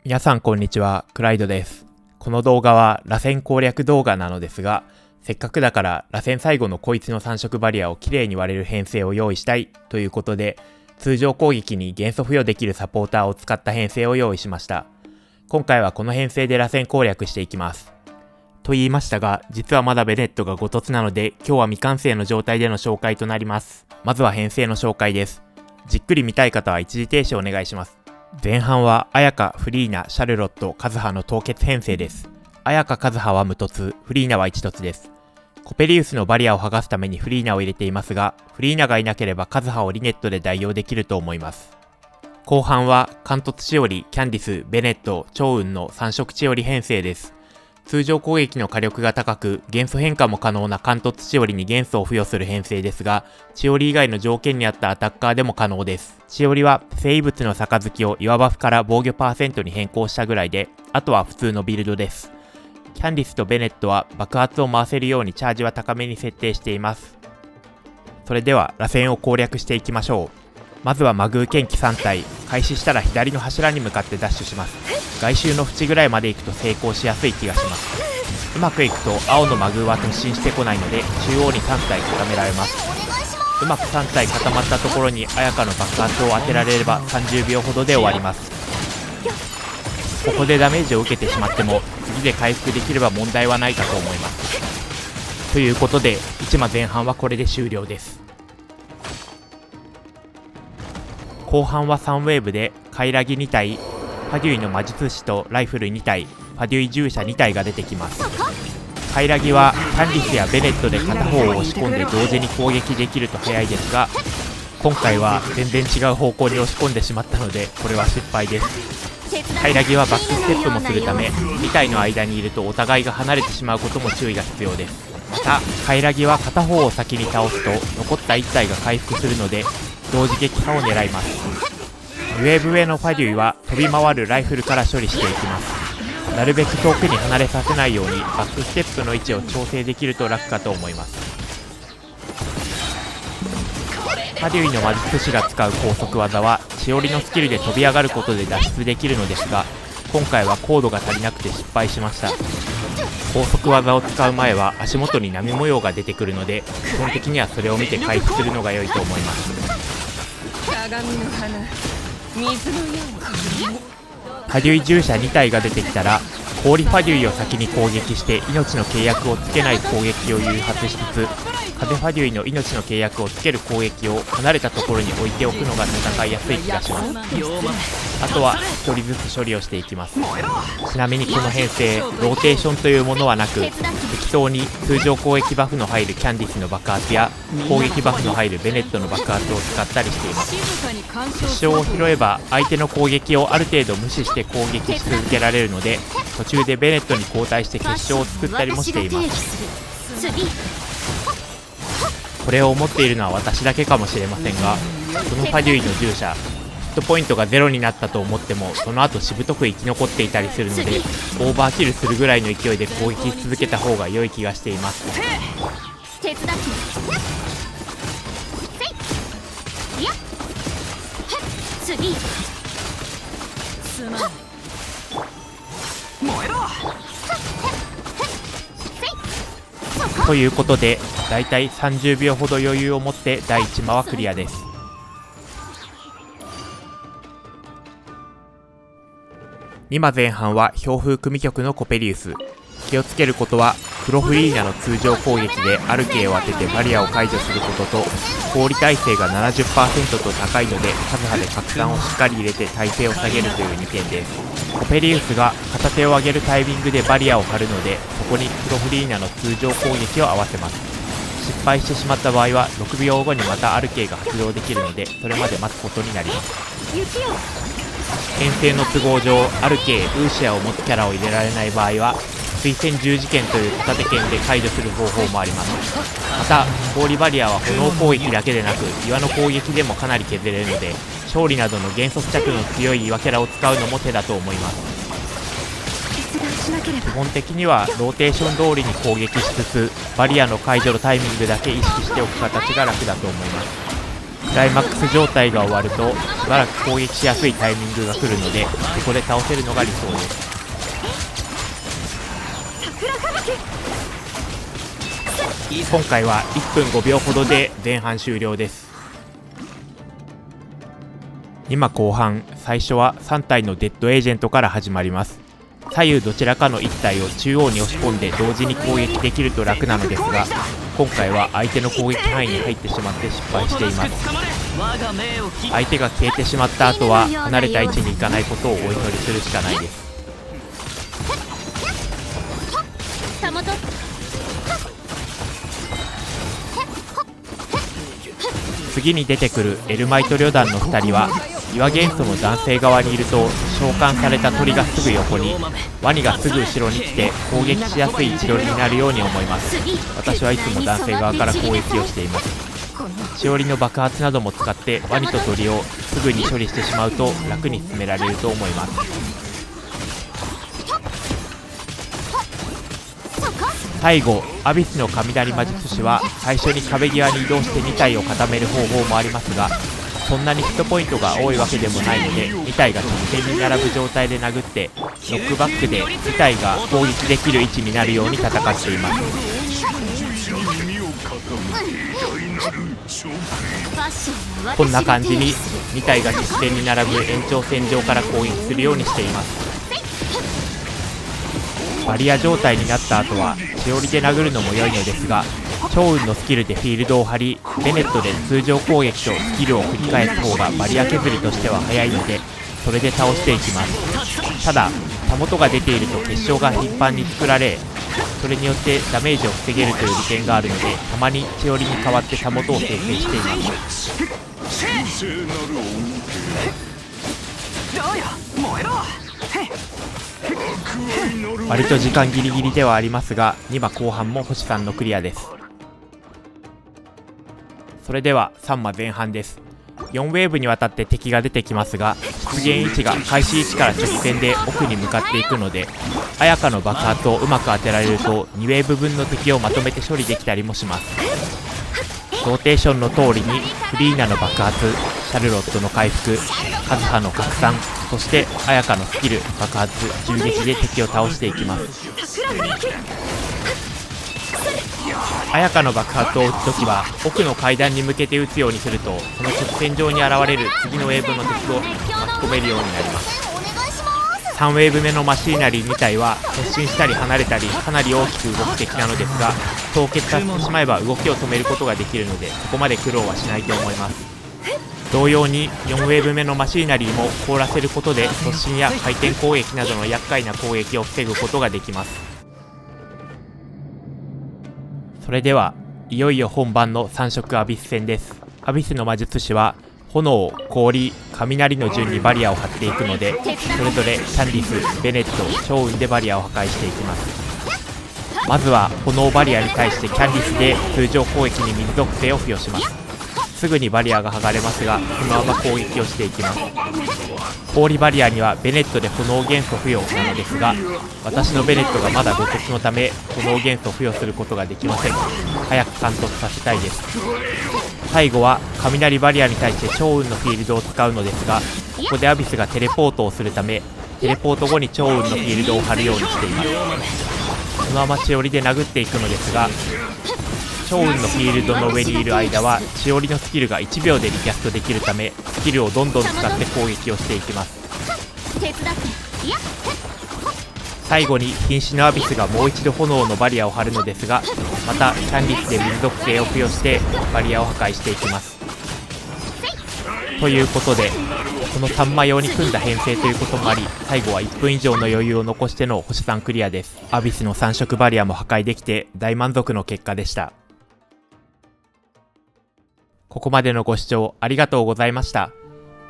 皆さんこんにちは、クライドです。この動画は螺旋攻略動画なのですが、せっかくだから螺旋最後のこいつの3色バリアをきれいに割れる編成を用意したいということで、通常攻撃に元素付与できるサポーターを使った編成を用意しました。今回はこの編成で螺旋攻略していきます。と言いましたが、実はまだベネットがご突なので、今日は未完成の状態での紹介となります。まずは編成の紹介です。じっくり見たい方は一時停止お願いします。前半はアヤカ、フリーナ、シャルロット、カズハの凍結編成です。アヤカ、カズハは無突、フリーナは一突です。コペリウスのバリアを剥がすためにフリーナを入れていますが、フリーナがいなければカズハをリネットで代用できると思います。後半はカントツチオリ、キャンディス、ベネット、チョウウンの3色チオリ編成です。通常攻撃の火力が高く、元素変化も可能なカントツチオリに元素を付与する編成ですが、チオリ以外の条件に合ったアタッカーでも可能です。チオリは生物の杯を岩バフから防御パーセントに変更したぐらいで、あとは普通のビルドです。キャンディスとベネットは爆発を回せるようにチャージは高めに設定しています。それでは螺旋を攻略していきましょう。まずはマグー剣気3体、開始したら左の柱に向かってダッシュします。外周の縁ぐらいまで行くと成功しやすい気がします。うまくいくと青のマグーは突進してこないので中央に3体固められます。うまく3体固まったところにアヤカの爆発を当てられれば30秒ほどで終わります。ここでダメージを受けてしまっても次で回復できれば問題はないかと思います。ということで1マ前半はこれで終了です。後半は3ウェーブでカイラギ2体、パデュイの魔術師とライフル2体、パデュイ従者2体が出てきます。カイラギはキャンディスやベネットで片方を押し込んで同時に攻撃できると早いですが、今回は全然違う方向に押し込んでしまったのでこれは失敗です。カイラギはバックステップもするため2体の間にいるとお互いが離れてしまうことも注意が必要です。またカイラギは片方を先に倒すと残った1体が回復するので同時撃破を狙います。ウェーブ上のパデュイは飛び回るライフルから処理していきます。なるべく遠くに離れさせないようにバックステップの位置を調整できると楽かと思います。パデュイの魔術師が使う高速技はチオリのスキルで飛び上がることで脱出できるのですが、今回は高度が足りなくて失敗しました。高速技を使う前は足元に波模様が出てくるので基本的にはそれを見て回復するのが良いと思います。パデュイ従者2体が出てきたら氷パデュイを先に攻撃して命の契約をつけない攻撃を誘発しつつ、風パデュイの命の契約をつける攻撃を離れたところに置いておくのが戦いやすい気がします。あとは1人ずつ処理をしていきます。ちなみにこの編成ローテーションというものはなく、適当に通常攻撃バフの入るキャンディスの爆発や攻撃バフの入るベネットの爆発を使ったりしています。結晶を拾えば相手の攻撃をある程度無視して攻撃し続けられるので、途中でベネットに交代して結晶を作ったりもしています。これを思っているのは私だけかもしれませんが、このパデュイの従者ヒットポイントがゼロになったと思ってもその後しぶとく生き残っていたりするので、オーバーキルするぐらいの勢いで攻撃し続けた方が良い気がしています。ということでだいたい30秒ほど余裕を持って第1マはクリアです。2マ前半は氷風組曲のコペリウス。気をつけることは黒フリーナの通常攻撃でアルケーを当ててバリアを解除することと、氷耐性が 70% と高いのでカズハで拡散をしっかり入れて耐性を下げるという2点です。コペリウスが片手を上げるタイミングでバリアを張るので、そこに黒フリーナの通常攻撃を合わせます。失敗してしまった場合は6秒後にまたアルケーが発動できるので、それまで待つことになります。編成の都合上アルケー、ウーシアを持つキャラを入れられない場合は水戦十字剣という片手剣で解除する方法もあります。また氷バリアは炎攻撃だけでなく岩の攻撃でもかなり削れるので、勝利などの原則着の強い岩キャラを使うのも手だと思います。基本的にはローテーション通りに攻撃しつつバリアの解除のタイミングだけ意識しておく形が楽だと思います。クライマックス状態が終わるとしばらく攻撃しやすいタイミングが来るので、ここで倒せるのが理想です。今回は1分5秒ほどで前半終了です。今後半、最初は3体のデッドエージェントから始まります。左右どちらかの1体を中央に押し込んで同時に攻撃できると楽なのですが、今回は相手の攻撃範囲に入ってしまって失敗しています。相手が消えてしまった後は離れた位置に行かないことをお祈りするしかないです。次に出てくるエルマイト旅団の2人は岩元素の男性側にいると召喚された鳥がすぐ横に、ワニがすぐ後ろに来て攻撃しやすい位置取りになるように思います。私はいつも男性側から攻撃をしています。しおりの爆発なども使ってワニと鳥をすぐに処理してしまうと楽に進められると思います。最後、アビスの雷魔術師は最初に壁際に移動して2体を固める方法もありますが、そんなにヒットポイントが多いわけでもないので、2体が直線に並ぶ状態で殴ってノックバックで2体が攻撃できる位置になるように戦っています。こんな感じに2体が直線に並ぶ延長線上から攻撃するようにしています。バリア状態になった後はしおりで殴るのも良いのですが、趙雲のスキルでフィールドを張り、ベネットで通常攻撃とスキルを繰り返す方がバリア削りとしては早いので、それで倒していきます。ただ、たもとが出ていると結晶が頻繁に作られ、それによってダメージを防げるという利点があるので、たまにしおりに代わってたもとを生成しています。割と時間ギリギリではありますが、2話後半も星さんのクリアです。それでは3話前半です。4ウェーブにわたって敵が出てきますが、出現位置が開始位置から直線で奥に向かっていくので、綾香の爆発をうまく当てられると2ウェーブ分の敵をまとめて処理できたりもします。ローテーションの通りにフリーナの爆発、シャルロットの回復、カズハの拡散、そして綾香のスキル、爆発、銃撃で敵を倒していきます。綾香の爆発を撃つときは奥の階段に向けて撃つようにすると、その直線上に現れる次のウェーブの敵を巻き込めるようになります。3ウェーブ目のマシーナリー2体は突進したり離れたりかなり大きく動く敵なのですが、凍結させてしまえば動きを止めることができるので、そこまで苦労はしないと思います。同様に4ウェーブ目のマシーナリーも凍らせることで突進や回転攻撃などの厄介な攻撃を防ぐことができます。それではいよいよ本番の3色アビス戦です。アビスの魔術師は炎、氷、雷の順にバリアを張っていくので、それぞれキャンディス、ベネット、趙雲でバリアを破壊していきます。まずは炎バリアに対してキャンディスで通常攻撃に水属性を付与します。すぐにバリアが剥がれますが、そのまま攻撃をしていきます。氷バリアにはベネットで炎元素付与なのですが、私のベネットがまだ5鉄のため炎元素付与することができません。早く完突させたいです。最後は雷バリアに対して趙雲のフィールドを使うのですが、ここでアビスがテレポートをするため、テレポート後に趙雲のフィールドを張るようにしています。そのまましおりで殴っていくのですが、趙雲のフィールドの上にいる間はしおりのスキルが1秒でリキャストできるため、スキルをどんどん使って攻撃をしていきます。最後に瀕死のアビスがもう一度炎のバリアを張るのですが、またキャンディスで水属性を付与してバリアを破壊していきます。ということで、この3枚用に組んだ編成ということもあり、最後は1分以上の余裕を残しての星3クリアです。アビスの3色バリアも破壊できて大満足の結果でした。ここまでのご視聴ありがとうございました。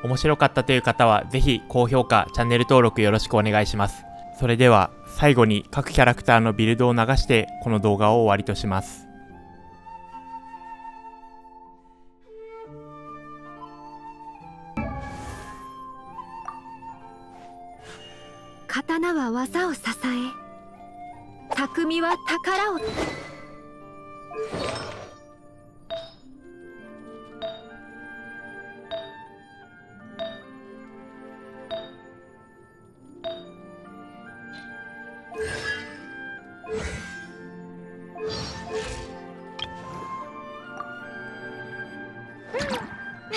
面白かったという方はぜひ高評価、チャンネル登録よろしくお願いします。それでは最後に各キャラクターのビルドを流してこの動画を終わりとします。刀は技を支え、匠は宝を。ベ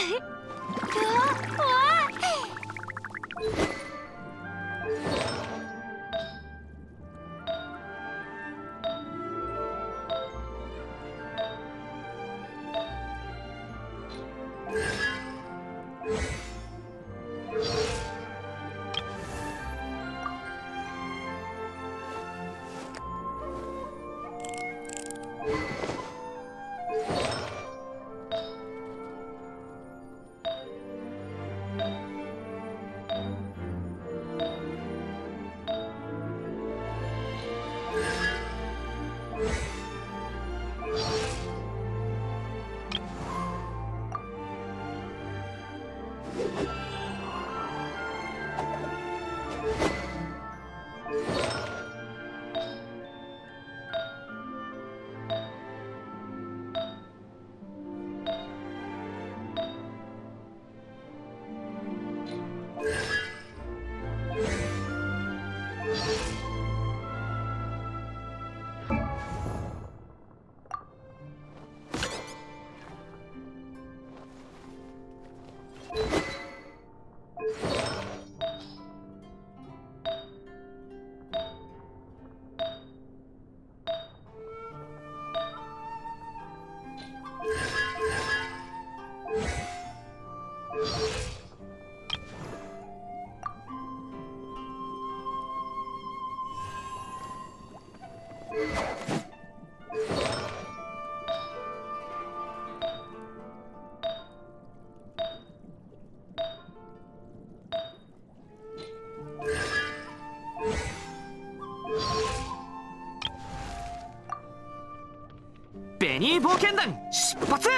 ニー冒険団出発！